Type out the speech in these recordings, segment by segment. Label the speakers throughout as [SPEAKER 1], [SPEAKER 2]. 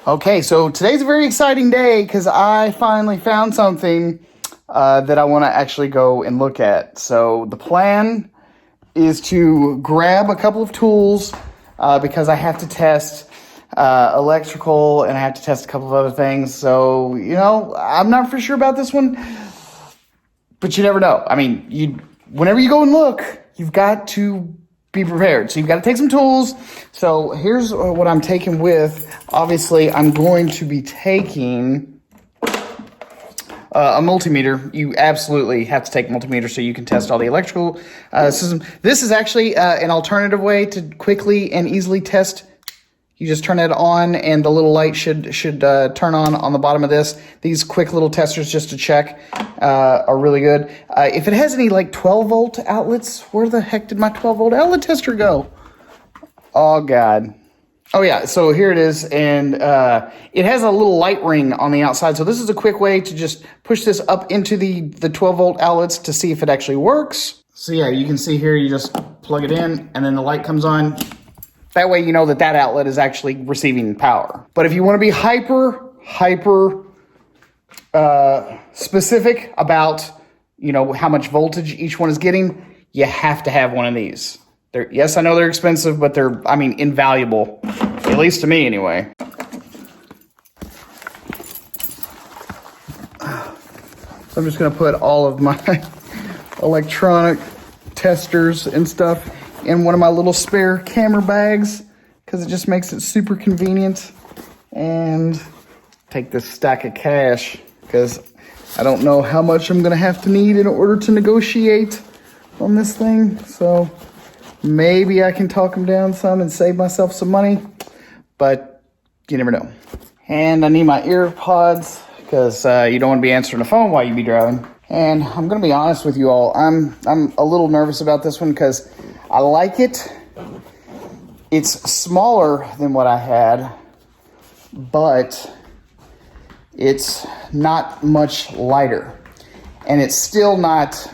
[SPEAKER 1] Okay, so today's a very exciting day because I finally found something that I want to actually go and look at. So the plan is to grab a couple of tools because I have to test electrical and I have to test a couple of other things. So, I'm not for sure about this one, but you never know. I mean, whenever you go and look, you've got to be prepared. So you've got to take some tools. So here's what I'm taking with. Obviously, I'm going to be taking a multimeter. You absolutely have to take a multimeter so you can test all the electrical system. This is actually an alternative way to quickly and easily test. You just turn it on and the little light should turn on the bottom of this. These quick little testers just to check are really good. If it has any like 12 volt outlets, where the heck did my 12 volt outlet tester go? Oh God. Oh yeah, so here it is, and it has a little light ring on the outside. So this is a quick way to just push this up into the 12 volt outlets to see if it actually works. So yeah, you can see here, you just plug it in and then the light comes on. That way you know that outlet is actually receiving power. But if you want to be hyper specific about, how much voltage each one is getting, you have to have one of these. Yes, I know they're expensive, but they're, invaluable. At least to me, anyway. So I'm just going to put all of my electronic testers and stuff in one of my little spare camera bags because it just makes it super convenient. And take this stack of cash because I don't know how much I'm going to have to need in order to negotiate on this thing. So maybe I can talk them down some and save myself some money, but you never know. And I need my ear pods because you don't want to be answering the phone while you be driving. And I'm going to be honest with you all. I'm a little nervous about this one because I like it. It's smaller than what I had, but it's not much lighter. And it's still not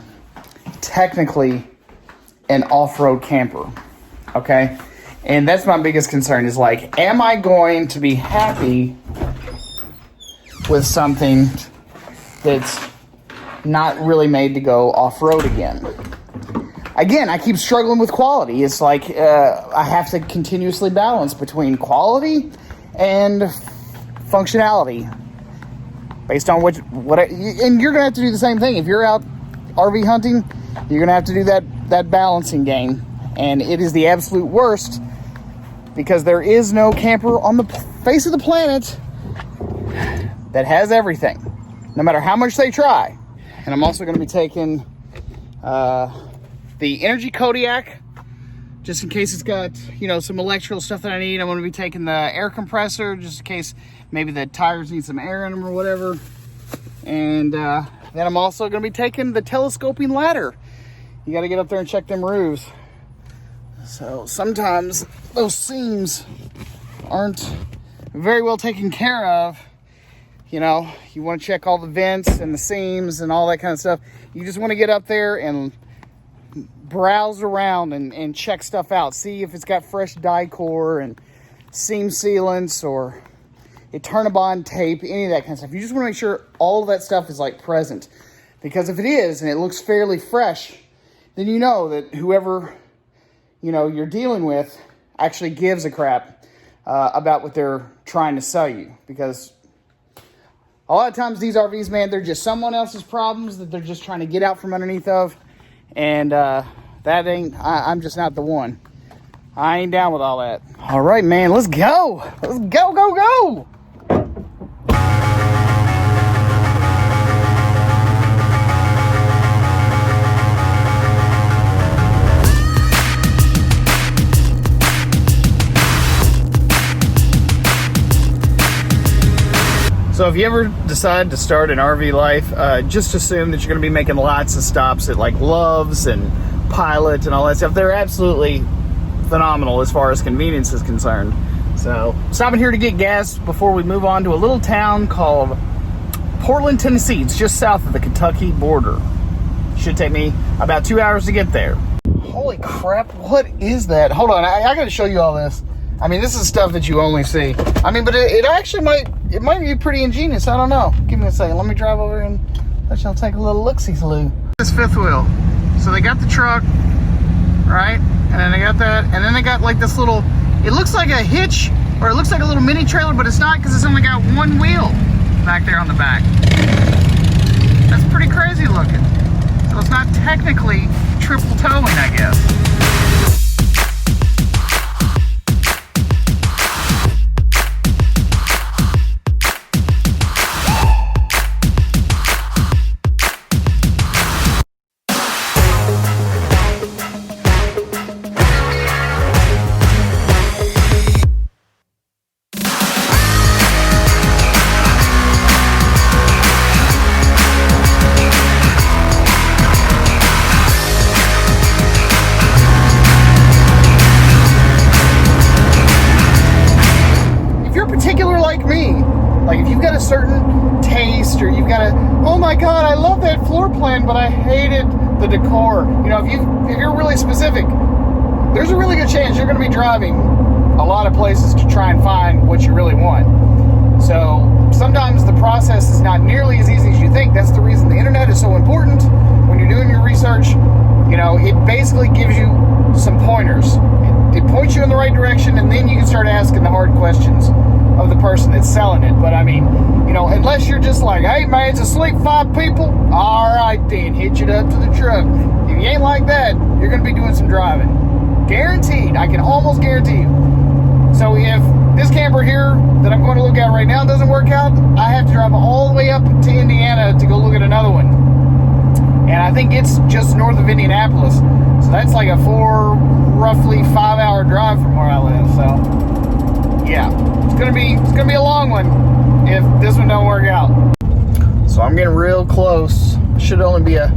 [SPEAKER 1] technically an off-road camper, okay? And that's my biggest concern is like, am I going to be happy with something that's not really made to go off-road again? Again, I keep struggling with quality. It's like I have to continuously balance between quality and functionality based on and you're gonna have to do the same thing. If you're out RV hunting, you're gonna have to do that balancing game, and it is the absolute worst because there is no camper on the face of the planet that has everything, no matter how much they try. And I'm also gonna be taking the Energy Kodiak, just in case it's got, some electrical stuff that I need. I'm going to be taking the air compressor, just in case maybe the tires need some air in them or whatever. And then I'm also going to be taking the telescoping ladder. You got to get up there and check them roofs. So sometimes those seams aren't very well taken care of. You want to check all the vents and the seams and all that kind of stuff. You just want to get up there and browse around and check stuff out. See if it's got fresh die-core and seam sealants or Eternabond tape, any of that kind of stuff. You just want to make sure all of that stuff is present. Because if it is and it looks fairly fresh, then you know that whoever you're dealing with actually gives a crap about what they're trying to sell you. Because a lot of times these RVs, man, they're just someone else's problems that they're just trying to get out from underneath of. And I'm just not the one. I ain't down with all that. All right, man, let's go. Let's go. So if you ever decide to start an RV life, just assume that you're going to be making lots of stops at Love's and Pilot and all that stuff. They're absolutely phenomenal as far as convenience is concerned. So stopping here to get gas before we move on to a little town called Portland, Tennessee. It's just south of the Kentucky border. Should take me about 2 hours to get there. Holy crap, what is that? Hold on, I got to show you all this. I mean, this is stuff that you only see. I mean, but it actually might be pretty ingenious. I don't know. Give me a second. Let me drive over and let y'all take a little look-see-loo. This fifth wheel. So they got the truck, right? And then they got that. And then they got like this little, it looks like a hitch, or it looks like a little mini trailer, but it's not because it's only got one wheel back there on the back. That's pretty crazy looking. So it's not technically triple towing, I guess. Like if you've got a certain taste, or you've got a, oh my God, I love that floor plan, but I hated the decor. You know, if you're really specific, there's a really good chance you're going to be driving a lot of places to try and find what you really want. So sometimes the process is not nearly as easy as you think. That's the reason the internet is so important when you're doing your research. You know, it basically gives you some pointers. It points you in the right direction, and then you can start asking the hard questions of the person that's selling it. But I mean, you know, unless you're just like, hey man, it's asleep 5 people, all right then, hitch it up to the truck. If you ain't like that, you're going to be doing some driving. Guaranteed. I can almost guarantee you. So if this camper here that I'm going to look at right now doesn't work out, I have to drive all the way up to Indiana to go look at another one. And I think it's just north of Indianapolis. So that's like a roughly 5-hour drive from where I live. So yeah, it's gonna be a long one if this one don't work out. So I'm getting real close. Should only be a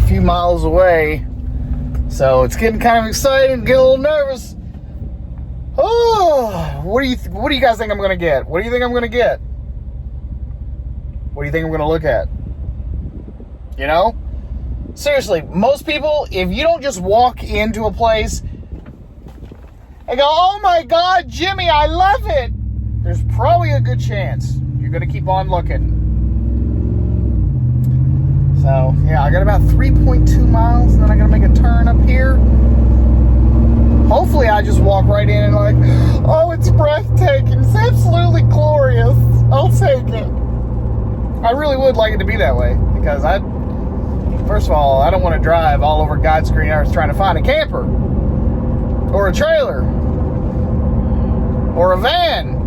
[SPEAKER 1] few miles away. So it's getting kind of exciting, getting a little nervous. Oh, what do you guys think I'm gonna get? What do you think I'm gonna get? What do you think I'm gonna look at? You know? Seriously, most people, if you don't just walk into a place and go, oh my God, Jimmy, I love it, there's probably a good chance you're going to keep on looking. So, yeah, I got about 3.2 miles, and then I got to make a turn up here. Hopefully I just walk right in and like, oh, it's breathtaking. It's absolutely glorious. I'll take it. I really would like it to be that way, because first of all, I don't want to drive all over God's green earth trying to find a camper or a trailer or a van.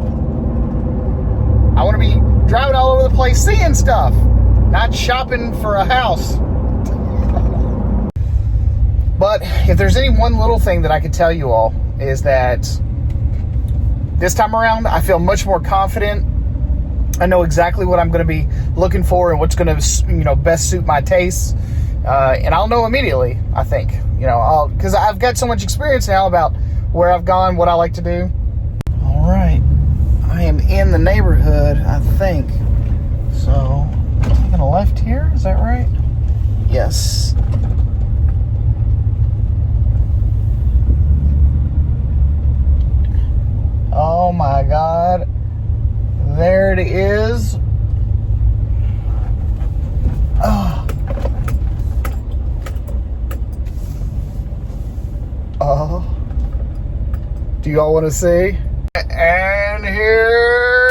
[SPEAKER 1] I want to be driving all over the place seeing stuff, not shopping for a house. But if there's any one little thing that I could tell you all, is that this time around I feel much more confident. I know exactly what I'm going to be looking for and what's going to, you know, best suit my tastes. And I'll know immediately, I think. You know, because I've got so much experience now about where I've gone, what I like to do. All right. I am in the neighborhood, I think. So, I'm taking a left here. Is that right? Yes. Oh my God. There it is. Oh. Do y'all want to see? And here